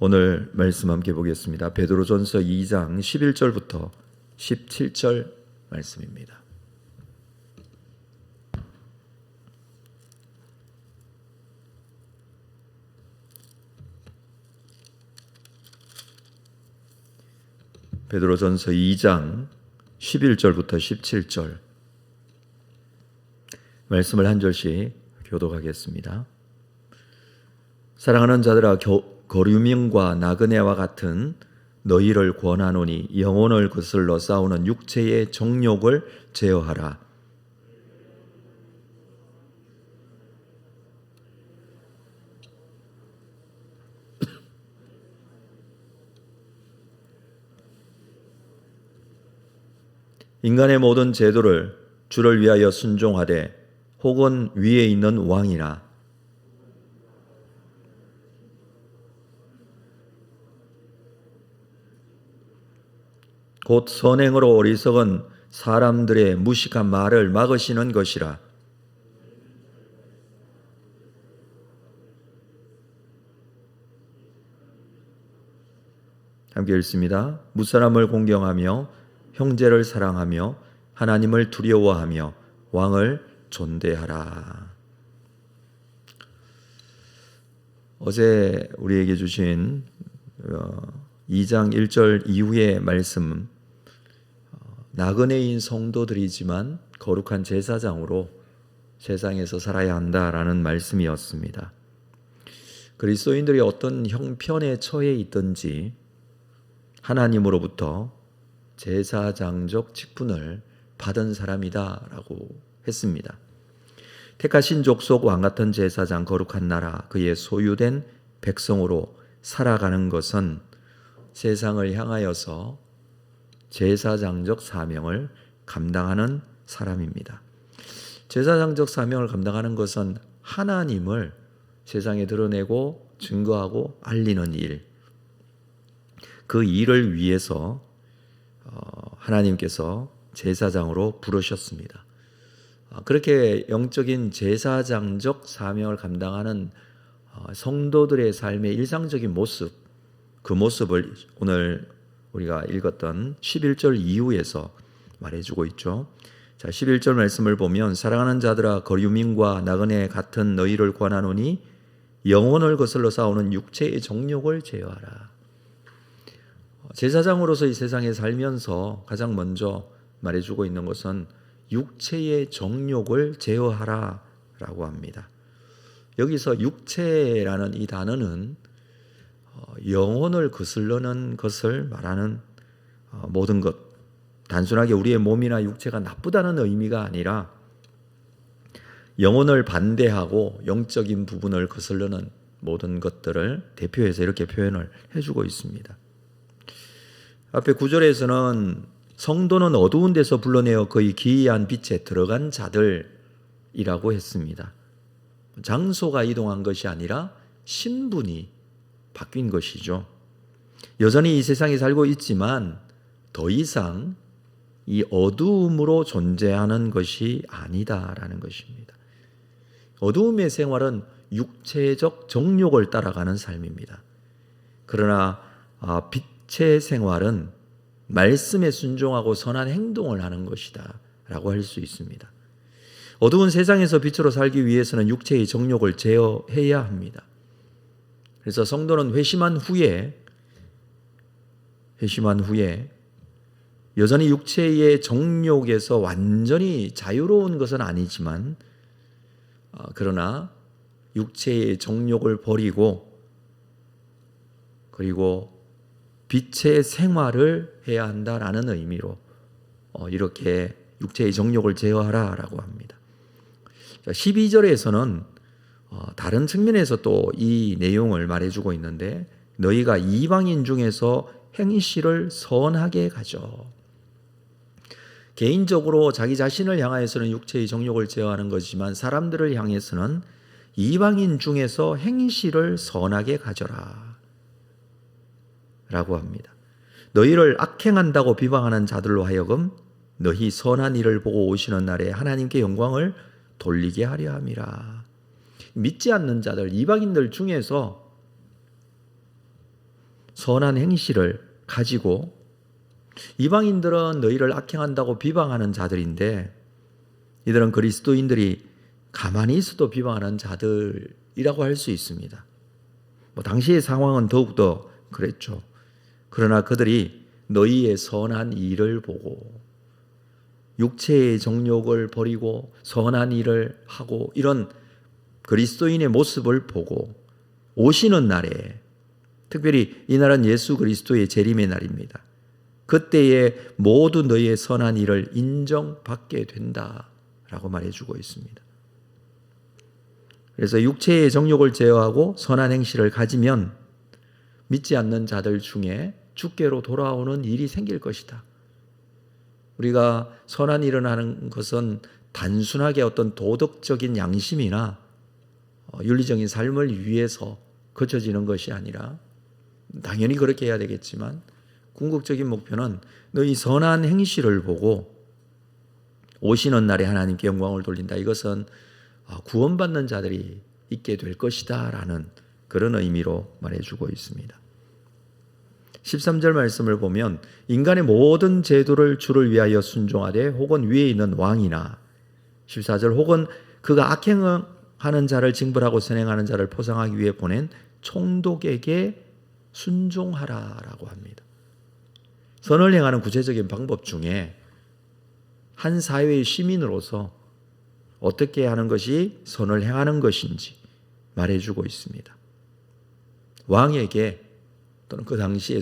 오늘 말씀 함께 보겠습니다. 베드로전서 2장 11절부터 17절 말씀입니다. 베드로전서 2장 11절부터 17절 말씀을 한 절씩 교독하겠습니다. 사랑하는 자들아, 거류민과 나그네와 같은 너희를 권하노니 영혼을 거슬러 싸우는 육체의 정욕을 제어하라. 인간의 모든 제도를 주를 위하여 순종하되 혹은 위에 있는 왕이나 곧 선행으로 어리석은 사람들의 무식한 말을 막으시는 것이라. 함께 읽습니다. 무사람을 공경하며 형제를 사랑하며 하나님을 두려워하며 왕을 존대하라. 어제 우리에게 주신 2장 1절 이후의 말씀, 나그네인 성도들이지만 거룩한 제사장으로 세상에서 살아야 한다라는 말씀이었습니다. 그리스도인들이 어떤 형편에 처해 있든지 하나님으로부터 제사장적 직분을 받은 사람이다라고 했습니다. 택하신 족속 왕같은 제사장, 거룩한 나라, 그의 소유된 백성으로 살아가는 것은 세상을 향하여서 제사장적 사명을 감당하는 사람입니다. 제사장적 사명을 감당하는 것은 하나님을 세상에 드러내고 증거하고 알리는 일, 그 일을 위해서 하나님께서 제사장으로 부르셨습니다. 그렇게 영적인 제사장적 사명을 감당하는 성도들의 삶의 일상적인 모습, 그 모습을 오늘 우리가 읽었던 11절 이후에서 말해주고 있죠. 자, 11절 말씀을 보면 사랑하는 자들아, 거류민과 나그네 같은 너희를 권하노니 영혼을 거슬러 싸우는 육체의 정욕을 제어하라. 제사장으로서 이 세상에 살면서 가장 먼저 말해주고 있는 것은 육체의 정욕을 제어하라 라고 합니다. 여기서 육체라는 이 단어는 영혼을 거슬러는 것을 말하는 모든 것, 단순하게 우리의 몸이나 육체가 나쁘다는 의미가 아니라 영혼을 반대하고 영적인 부분을 거슬러는 모든 것들을 대표해서 이렇게 표현을 해주고 있습니다. 앞에 9절에서는 성도는 어두운 데서 불러내어 거의 기이한 빛에 들어간 자들이라고 했습니다. 장소가 이동한 것이 아니라 신분이 바뀐 것이죠. 여전히 이 세상에 살고 있지만 더 이상 이 어두움으로 존재하는 것이 아니다라는 것입니다. 어두움의 생활은 육체적 정욕을 따라가는 삶입니다. 그러나 빛의 생활은 말씀에 순종하고 선한 행동을 하는 것이다 라고 할 수 있습니다. 어두운 세상에서 빛으로 살기 위해서는 육체의 정욕을 제어해야 합니다. 그래서 성도는 회심한 후에 여전히 육체의 정욕에서 완전히 자유로운 것은 아니지만 그러나 육체의 정욕을 버리고 그리고 빛의 생활을 해야 한다라는 의미로 이렇게 육체의 정욕을 제어하라라고 합니다. 12절에서는 다른 측면에서 또 이 내용을 말해주고 있는데 너희가 이방인 중에서 행실을 선하게 가져. 개인적으로 자기 자신을 향하여서는 육체의 정욕을 제어하는 것이지만 사람들을 향해서는 이방인 중에서 행실을 선하게 가져라 라고 합니다. 너희를 악행한다고 비방하는 자들로 하여금 너희 선한 일을 보고 오시는 날에 하나님께 영광을 돌리게 하려 함이라. 믿지 않는 자들, 이방인들 중에서 선한 행실을 가지고 이방인들은 너희를 악행한다고 비방하는 자들인데 이들은 그리스도인들이 가만히 있어도 비방하는 자들이라고 할 수 있습니다. 당시의 상황은 더욱더 그랬죠. 그러나 그들이 너희의 선한 일을 보고 육체의 정욕을 버리고 선한 일을 하고 이런 그리스도인의 모습을 보고 오시는 날에, 특별히 이 날은 예수 그리스도의 재림의 날입니다. 그때에 모두 너희의 선한 일을 인정받게 된다라고 말해주고 있습니다. 그래서 육체의 정욕을 제어하고 선한 행실을 가지면 믿지 않는 자들 중에 주께로 돌아오는 일이 생길 것이다. 우리가 선한 일을 하는 것은 단순하게 어떤 도덕적인 양심이나 윤리적인 삶을 위해서 거쳐지는 것이 아니라, 당연히 그렇게 해야 되겠지만 궁극적인 목표는 너희 선한 행실을 보고 오시는 날에 하나님께 영광을 돌린다. 이것은 구원받는 자들이 있게 될 것이다 라는 그런 의미로 말해주고 있습니다. 13절 말씀을 보면 인간의 모든 제도를 주를 위하여 순종하되 혹은 위에 있는 왕이나, 14절 혹은 그가 악행하는 자를 징벌하고 선행하는 자를 포상하기 위해 보낸 총독에게 순종하라 라고 합니다. 선을 행하는 구체적인 방법 중에 한 사회의 시민으로서 어떻게 하는 것이 선을 행하는 것인지 말해주고 있습니다. 왕에게 또는 그 당시에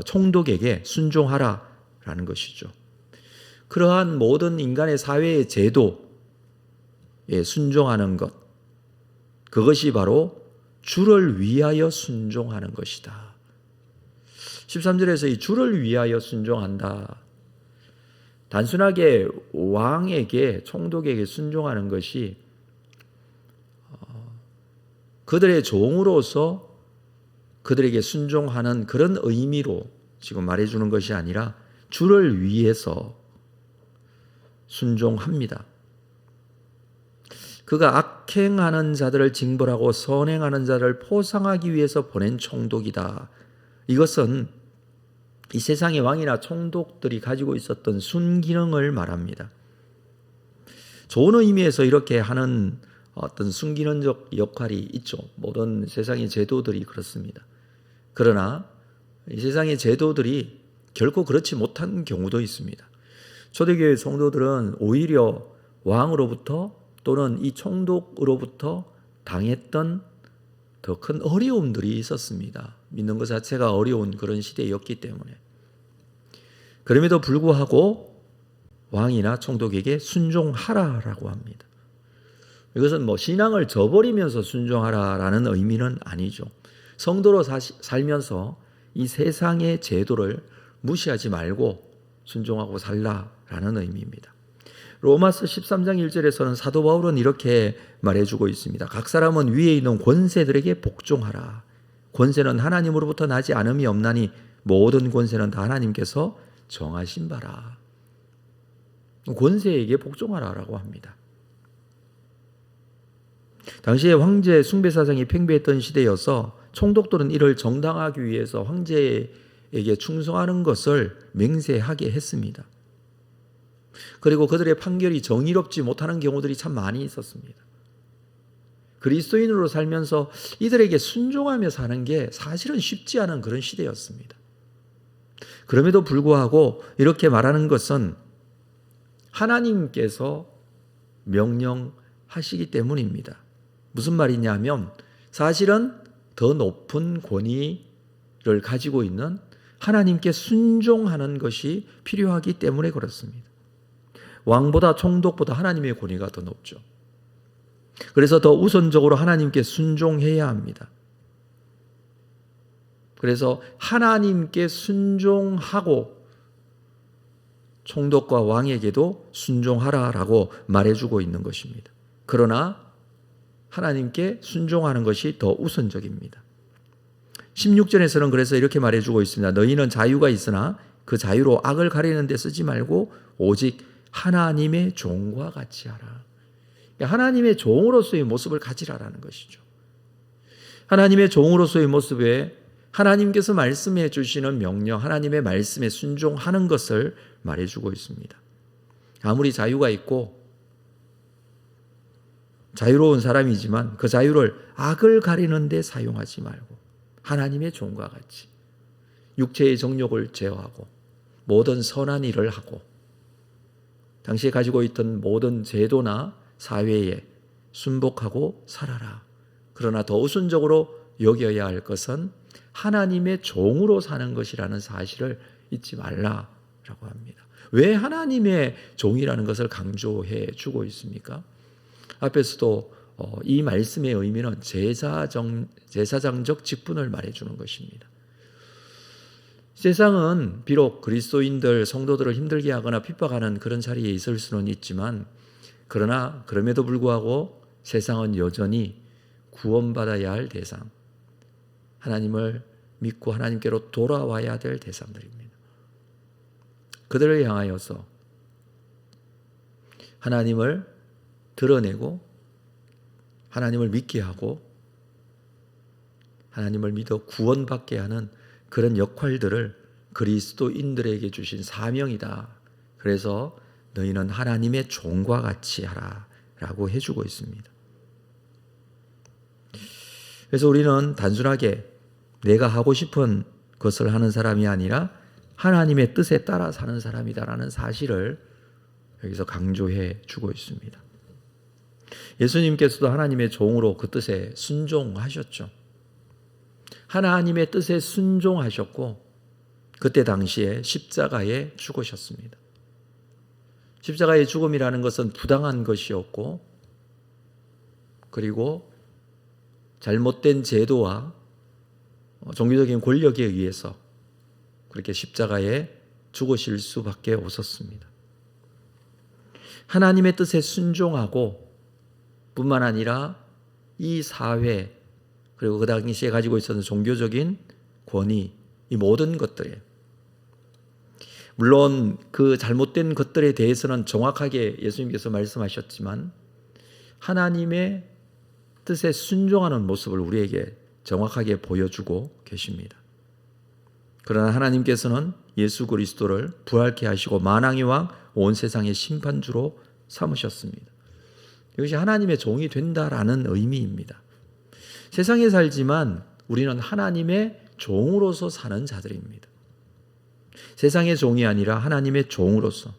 총독에게 순종하라라는 것이죠. 그러한 모든 인간의 사회의 제도에 순종하는 것, 그것이 바로 주를 위하여 순종하는 것이다. 13절에서 이 주를 위하여 순종한다. 단순하게 왕에게, 총독에게 순종하는 것이 그들의 종으로서 그들에게 순종하는 그런 의미로 지금 말해주는 것이 아니라 주를 위해서 순종합니다. 그가 악행하는 자들을 징벌하고 선행하는 자를 포상하기 위해서 보낸 총독이다. 이것은 이 세상의 왕이나 총독들이 가지고 있었던 순기능을 말합니다. 좋은 의미에서 이렇게 하는 어떤 순기능적 역할이 있죠. 모든 세상의 제도들이 그렇습니다. 그러나 이 세상의 제도들이 결코 그렇지 못한 경우도 있습니다. 초대교회 성도들은 오히려 왕으로부터 또는 이 총독으로부터 당했던 더 큰 어려움들이 있었습니다. 믿는 것 자체가 어려운 그런 시대였기 때문에. 그럼에도 불구하고 왕이나 총독에게 순종하라라고 합니다. 이것은 신앙을 저버리면서 순종하라라는 의미는 아니죠. 성도로 살면서 이 세상의 제도를 무시하지 말고 순종하고 살라라는 의미입니다. 로마서 13장 1절에서는 사도 바울은 이렇게 말해주고 있습니다. 각 사람은 위에 있는 권세들에게 복종하라. 권세는 하나님으로부터 나지 않음이 없나니 모든 권세는 다 하나님께서 정하신 바라. 권세에게 복종하라라고 합니다. 당시에 황제 숭배 사상이 팽배했던 시대여서 총독들은 이를 정당하기 위해서 황제에게 충성하는 것을 맹세하게 했습니다. 그리고 그들의 판결이 정의롭지 못하는 경우들이 참 많이 있었습니다. 그리스도인으로 살면서 이들에게 순종하며 사는 게 사실은 쉽지 않은 그런 시대였습니다. 그럼에도 불구하고 이렇게 말하는 것은 하나님께서 명령하시기 때문입니다. 무슨 말이냐면 사실은 더 높은 권위를 가지고 있는 하나님께 순종하는 것이 필요하기 때문에 그렇습니다. 왕보다 총독보다 하나님의 권위가 더 높죠. 그래서 더 우선적으로 하나님께 순종해야 합니다. 그래서 하나님께 순종하고 총독과 왕에게도 순종하라라고 말해주고 있는 것입니다. 그러나 하나님께 순종하는 것이 더 우선적입니다. 16절에서는 그래서 이렇게 말해주고 있습니다. 너희는 자유가 있으나 그 자유로 악을 가리는 데 쓰지 말고 오직 하나님의 종과 같이 하라. 하나님의 종으로서의 모습을 가지라라는 것이죠. 하나님의 종으로서의 모습에 하나님께서 말씀해 주시는 명령, 하나님의 말씀에 순종하는 것을 말해주고 있습니다. 아무리 자유가 있고 자유로운 사람이지만 그 자유를 악을 가리는 데 사용하지 말고 하나님의 종과 같이 육체의 정욕을 제어하고 모든 선한 일을 하고 당시에 가지고 있던 모든 제도나 사회에 순복하고 살아라. 그러나 더 우선적으로 여겨야 할 것은 하나님의 종으로 사는 것이라는 사실을 잊지 말라라고 합니다. 왜 하나님의 종이라는 것을 강조해 주고 있습니까? 앞에서도 이 말씀의 의미는 제사장적 직분을 말해주는 것입니다. 세상은 비록 그리스도인들, 성도들을 힘들게 하거나 핍박하는 그런 자리에 있을 수는 있지만 그러나 그럼에도 불구하고 세상은 여전히 구원받아야 할 대상, 하나님을 믿고 하나님께로 돌아와야 될 대상들입니다. 그들을 향하여서 하나님을 드러내고 하나님을 믿게 하고 하나님을 믿어 구원받게 하는 그런 역할들을 그리스도인들에게 주신 사명이다. 그래서 너희는 하나님의 종과 같이 하라 라고 해주고 있습니다. 그래서 우리는 단순하게 내가 하고 싶은 것을 하는 사람이 아니라 하나님의 뜻에 따라 사는 사람이다라는 사실을 여기서 강조해 주고 있습니다. 예수님께서도 하나님의 종으로 그 뜻에 순종하셨죠. 하나님의 뜻에 순종하셨고 그때 당시에 십자가에 죽으셨습니다. 십자가의 죽음이라는 것은 부당한 것이었고 그리고 잘못된 제도와 종교적인 권력에 의해서 그렇게 십자가에 죽으실 수밖에 없었습니다. 하나님의 뜻에 순종하고 뿐만 아니라 이 사회 그리고 그 당시에 가지고 있었던 종교적인 권위 이 모든 것들에 물론 그 잘못된 것들에 대해서는 정확하게 예수님께서 말씀하셨지만 하나님의 뜻에 순종하는 모습을 우리에게 정확하게 보여주고 계십니다. 그러나 하나님께서는 예수 그리스도를 부활케 하시고 만왕의 왕 온 세상의 심판주로 삼으셨습니다. 이것이 하나님의 종이 된다라는 의미입니다. 세상에 살지만 우리는 하나님의 종으로서 사는 자들입니다. 세상의 종이 아니라 하나님의 종으로서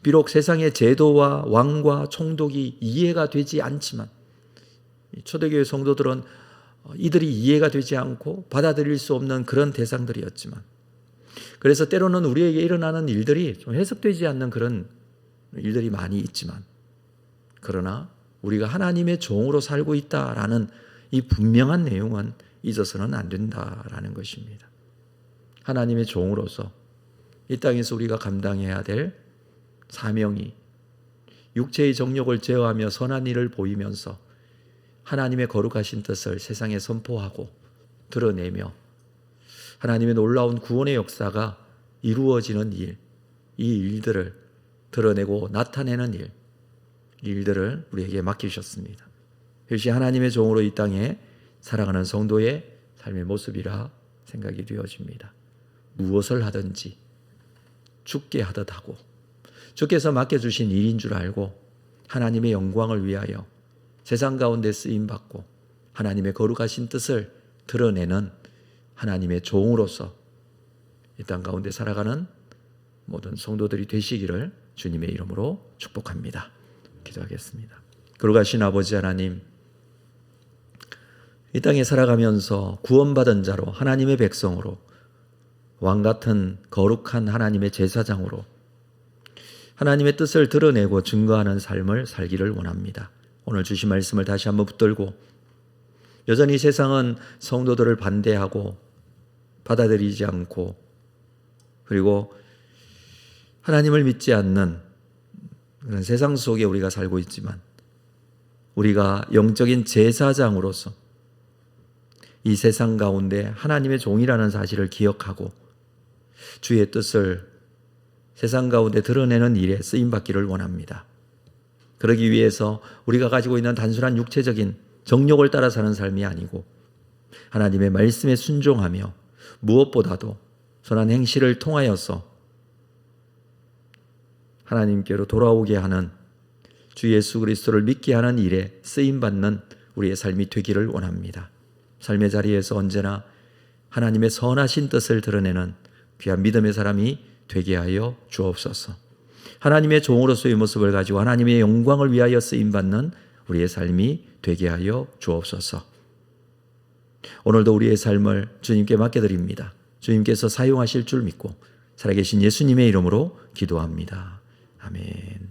비록 세상의 제도와 왕과 총독이 이해가 되지 않지만 초대교회 성도들은 이들이 이해가 되지 않고 받아들일 수 없는 그런 대상들이었지만 그래서 때로는 우리에게 일어나는 일들이 좀 해석되지 않는 그런 일들이 많이 있지만 그러나 우리가 하나님의 종으로 살고 있다라는 이 분명한 내용은 잊어서는 안 된다라는 것입니다. 하나님의 종으로서 이 땅에서 우리가 감당해야 될 사명이 육체의 정욕을 제어하며 선한 일을 보이면서 하나님의 거룩하신 뜻을 세상에 선포하고 드러내며 하나님의 놀라운 구원의 역사가 이루어지는 일, 이 일들을 드러내고 나타내는 일들을 우리에게 맡기셨습니다. 이것이 하나님의 종으로 이 땅에 살아가는 성도의 삶의 모습이라 생각이 되어집니다. 무엇을 하든지 주께 하듯 하고 주께서 맡겨주신 일인 줄 알고 하나님의 영광을 위하여 세상 가운데 쓰임받고 하나님의 거룩하신 뜻을 드러내는 하나님의 종으로서 이 땅 가운데 살아가는 모든 성도들이 되시기를 주님의 이름으로 축복합니다. 기도하겠습니다. 거룩하신 아버지 하나님, 이 땅에 살아가면서 구원받은 자로 하나님의 백성으로 왕같은 거룩한 하나님의 제사장으로 하나님의 뜻을 드러내고 증거하는 삶을 살기를 원합니다. 오늘 주신 말씀을 다시 한번 붙들고 여전히 세상은 성도들을 반대하고 받아들이지 않고 그리고 하나님을 믿지 않는 그런 세상 속에 우리가 살고 있지만 우리가 영적인 제사장으로서 이 세상 가운데 하나님의 종이라는 사실을 기억하고 주의 뜻을 세상 가운데 드러내는 일에 쓰임받기를 원합니다. 그러기 위해서 우리가 가지고 있는 단순한 육체적인 정욕을 따라 사는 삶이 아니고 하나님의 말씀에 순종하며 무엇보다도 선한 행실을 통하여서 하나님께로 돌아오게 하는 주 예수 그리스도를 믿게 하는 일에 쓰임받는 우리의 삶이 되기를 원합니다. 삶의 자리에서 언제나 하나님의 선하신 뜻을 드러내는 귀한 믿음의 사람이 되게 하여 주옵소서. 하나님의 종으로서의 모습을 가지고 하나님의 영광을 위하여 쓰임받는 우리의 삶이 되게 하여 주옵소서. 오늘도 우리의 삶을 주님께 맡겨드립니다. 주님께서 사용하실 줄 믿고 살아계신 예수님의 이름으로 기도합니다. 아멘.